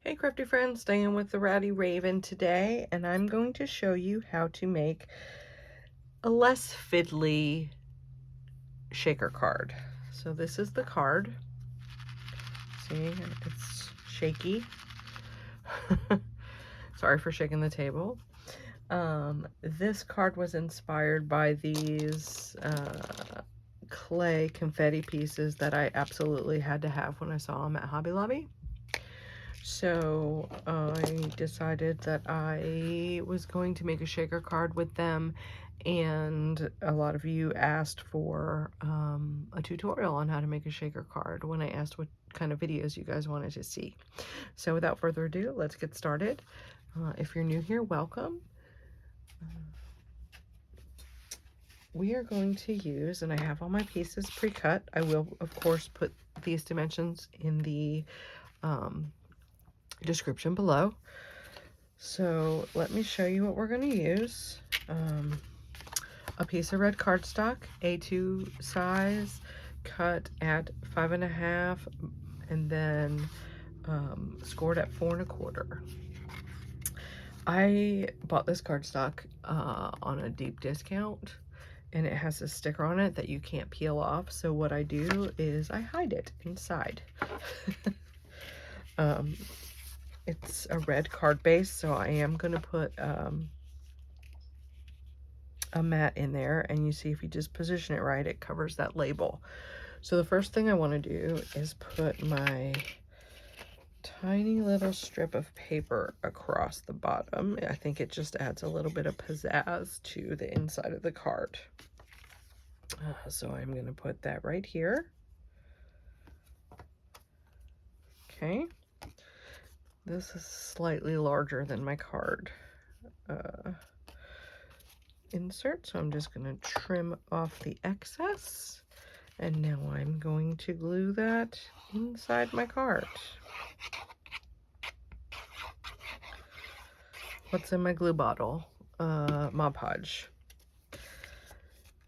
Hey crafty friends, staying with the Rowdy Raven today, and I'm going to show you how to make a less fiddly shaker card. So this is the card. See, it's shaky. Sorry for shaking the table. This card was inspired by these clay confetti pieces that I absolutely had to have when I saw them at Hobby Lobby. So I decided that I was going to make a shaker card with them, and a lot of you asked for a tutorial on how to make a shaker card when I asked what kind of videos you guys wanted to see. So without further ado, let's get started. If you're new here, welcome. We are going to use, and I have all my pieces pre-cut. I will, of course, put these dimensions in the description below. So let me show you what we're going to use. A piece of red cardstock, A2 size, cut at 5.5, and then scored at 4 1/4. I bought this cardstock on a deep discount, and it has a sticker on it that you can't peel off. So what I do is I hide it inside. It's a red card base, so I am going to put a mat in there, and you see if you just position it right, it covers that label. So the first thing I want to do is put my tiny little strip of paper across the bottom. I think it just adds a little bit of pizzazz to the inside of the card. So I'm going to put that right here. Okay. This is slightly larger than my card insert, so I'm just going to trim off the excess. And now I'm going to glue that inside my card. What's in my glue bottle? Mod Podge.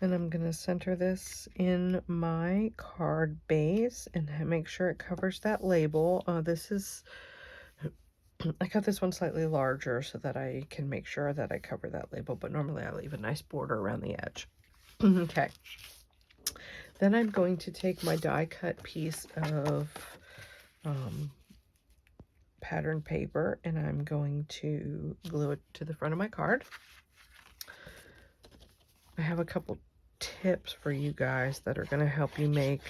And I'm going to center this in my card base and make sure it covers that label. I cut this one slightly larger so that I can make sure that I cover that label, but normally I leave a nice border around the edge. Okay. Then I'm going to take my die cut piece of pattern paper, and I'm going to glue it to the front of my card. I have a couple tips for you guys that are going to help you make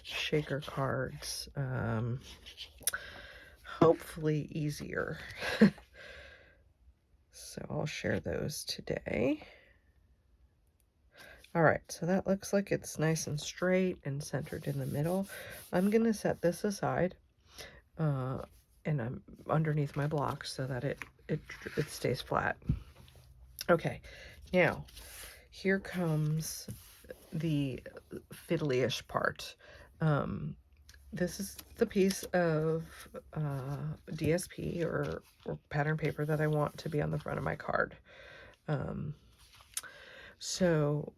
shaker cards hopefully easier. So I'll share those today. All right, so that looks like it's nice and straight and centered in the middle. I'm going to set this aside and I'm underneath my block so that it stays flat. Okay, now here comes the fiddly-ish part. This is the piece of DSP or pattern paper that I want to be on the front of my card. So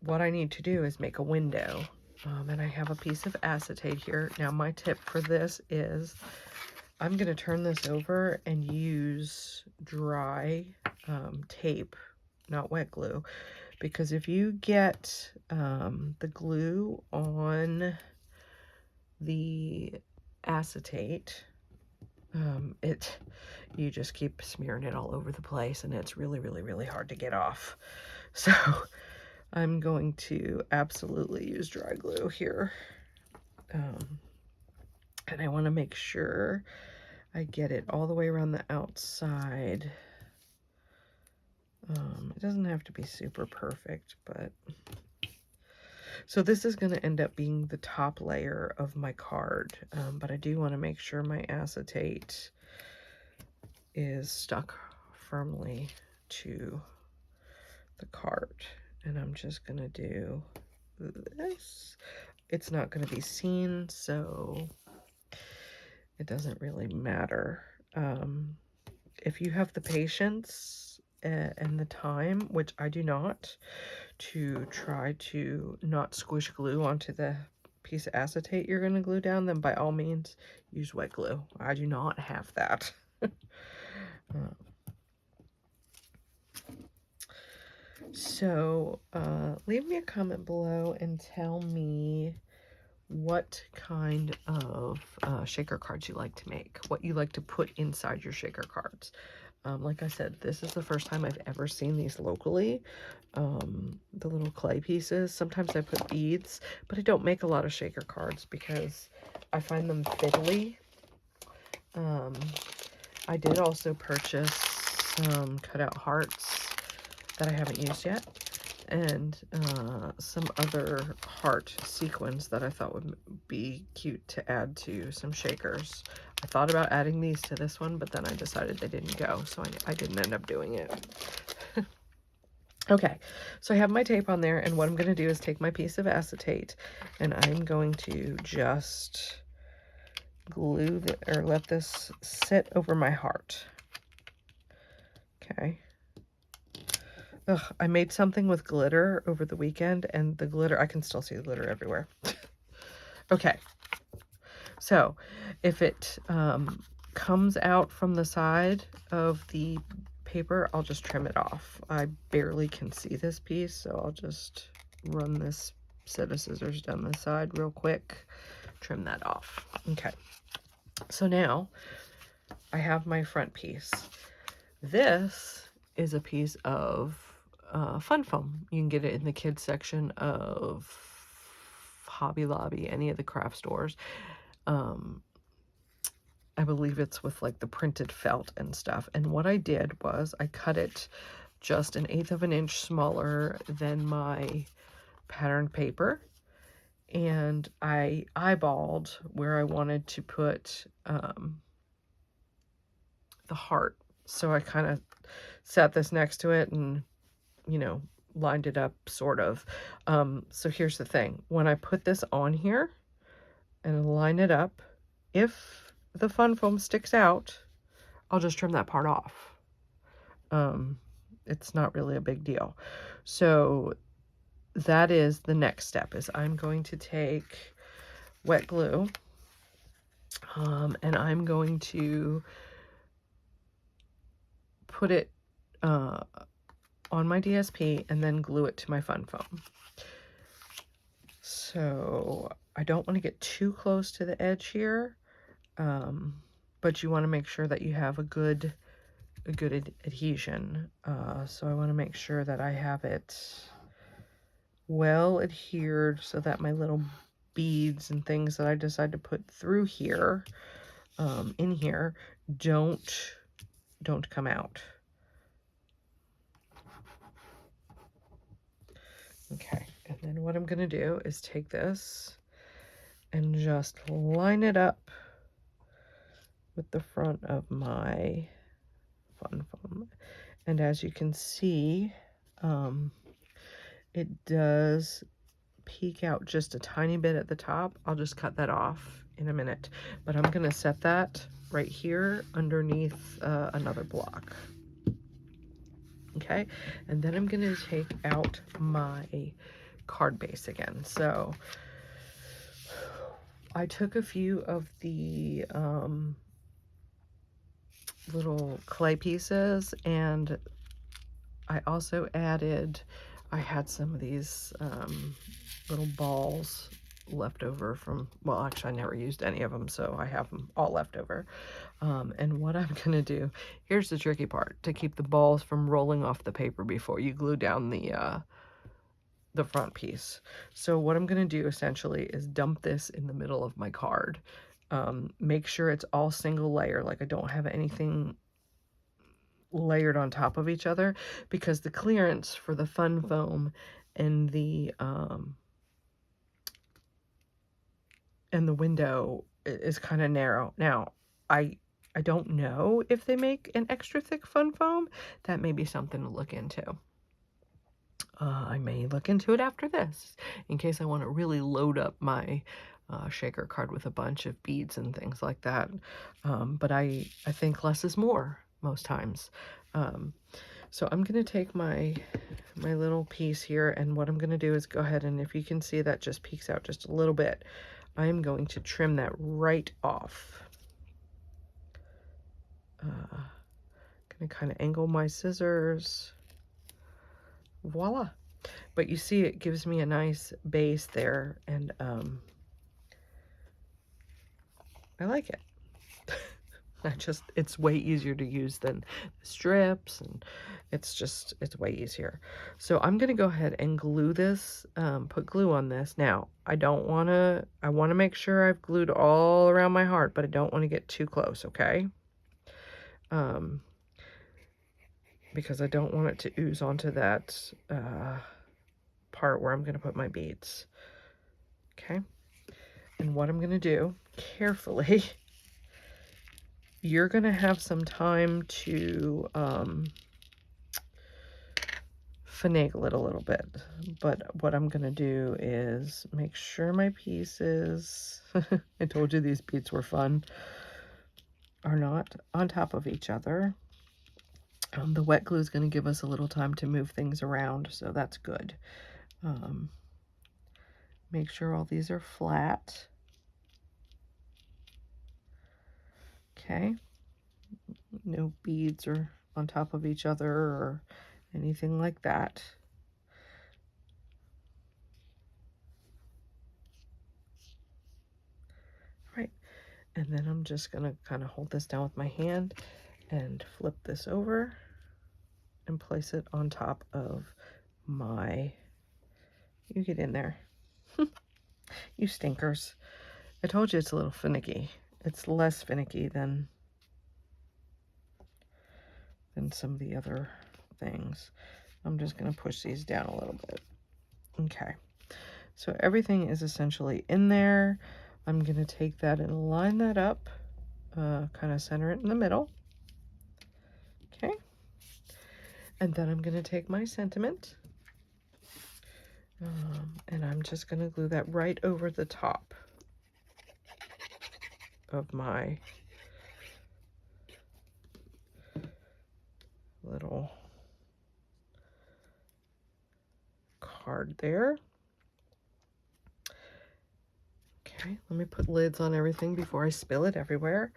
what I need to do is make a window. And I have a piece of acetate here. Now my tip for this is I'm going to turn this over and use dry tape, not wet glue, because if you get the glue on the acetate, you just keep smearing it all over the place, and it's really, really, really hard to get off. So I'm going to absolutely use dry glue here. And I want to make sure I get it all the way around the outside. It doesn't have to be super perfect, but... So this is going to end up being the top layer of my card, but I do want to make sure my acetate is stuck firmly to the card. And I'm just going to do this. It's not going to be seen, so it doesn't really matter. If you have the patience and the time, which I do not, to try to not squish glue onto the piece of acetate you're going to glue down, then by all means use wet glue. I do not have that. So leave me a comment below and tell me what kind of shaker cards you like to make, what you like to put inside your shaker cards. Like I said, this is the first time I've ever seen these locally. The little clay pieces. Sometimes I put beads, but I don't make a lot of shaker cards because I find them fiddly. I did also purchase some cutout hearts that I haven't used yet, and some other heart sequins that I thought would be cute to add to some shakers. I thought about adding these to this one, but then I decided they didn't go, so I didn't end up doing it. Okay, so I have my tape on there, and what I'm going to do is take my piece of acetate, and I'm going to just glue or let this sit over my heart. Okay. Ugh, I made something with glitter over the weekend, and the glitter, I can still see the glitter everywhere. Okay, so if it comes out from the side of the paper, I'll just trim it off. I barely can see this piece, so I'll just run this set of scissors down the side real quick, trim that off. Okay, so now I have my front piece. This is a piece of fun foam. You can get it in the kids section of Hobby Lobby, any of the craft stores. I believe it's with like the printed felt and stuff. And what I did was I cut it just 1/8 of an inch smaller than my patterned paper. And I eyeballed where I wanted to put the heart. So I kind of set this next to it and, you know, lined it up sort of. So here's the thing. When I put this on here and line it up, if the fun foam sticks out, I'll just trim that part off. It's not really a big deal. So that is the next step, is I'm going to take wet glue, and I'm going to put it on my DSP and then glue it to my fun foam. So I don't want to get too close to the edge here, but you want to make sure that you have a good adhesion. So I want to make sure that I have it well adhered so that my little beads and things that I decide to put through here, in here, don't come out. Okay, and then what I'm going to do is take this and just line it up with the front of my fun foam. And as you can see, it does peek out just a tiny bit at the top. I'll just cut that off in a minute, but I'm going to set that right here underneath another block. Okay, and then I'm going to take out my card base again. So I took a few of the little clay pieces, and I also added, I had some of these little balls left over from, well, actually I never used any of them, so I have them all left over. And what I'm gonna do, here's the tricky part, to keep the balls from rolling off the paper before you glue down the front piece. So what I'm gonna do essentially is dump this in the middle of my card. Make sure it's all single layer, like I don't have anything layered on top of each other, because the clearance for the fun foam and the window is kind of narrow. Now, I don't know if they make an extra thick fun foam. That may be something to look into. I may look into it after this, in case I want to really load up my shaker card with a bunch of beads and things like that. But I think less is more most times. So I'm going to take my little piece here, and what I'm going to do is go ahead, and if you can see that just peeks out just a little bit, I am going to trim that right off. Going to kind of angle my scissors. Voila. But you see it gives me a nice base there, and I like it. It's way easier to use than strips, and it's way easier. So I'm going to go ahead and glue this, put glue on this. Now, I want to make sure I've glued all around my heart, but I don't want to get too close, okay? Because I don't want it to ooze onto that part where I'm going to put my beads. Okay? And what I'm going to do, carefully, you're going to have some time to finagle it a little bit. But what I'm going to do is make sure my pieces, I told you these beads were fun, are not on top of each other. The wet glue is going to give us a little time to move things around, so that's good. Make sure all these are flat. Okay. No beads are on top of each other or anything like that. Right. And then I'm just going to kind of hold this down with my hand and flip this over and place it on top of my, you get in there. You stinkers. I told you it's a little finicky. It's less finicky than some of the other things. I'm just going to push these down a little bit. Okay. So everything is essentially in there. I'm going to take that and line that up, kind of center it in the middle. Okay. And then I'm going to take my sentiment, and I'm just going to glue that right over the top of my little card there. Okay, let me put lids on everything before I spill it everywhere.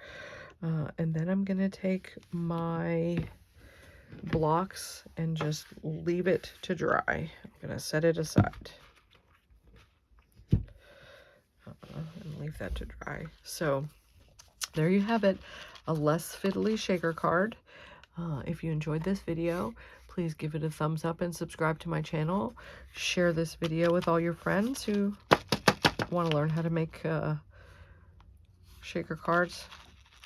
And then I'm going to take my blocks and just leave it to dry. I'm going to set it aside. And leave that to dry. So there you have it, a less fiddly shaker card. If you enjoyed this video, please give it a thumbs up and subscribe to my channel. Share this video with all your friends who want to learn how to make shaker cards.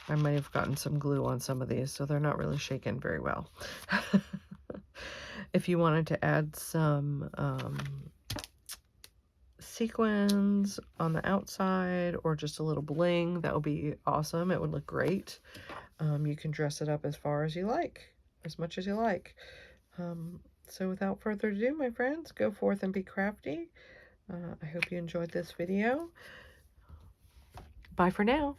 I might have gotten some glue on some of these, so they're not really shaken very well. If you wanted to add some sequins on the outside or just a little bling, that would be awesome. It would look great. You can dress it up as far as you like, as much as you like. So without further ado, my friends, go forth and be crafty. I hope you enjoyed this video. Bye for now.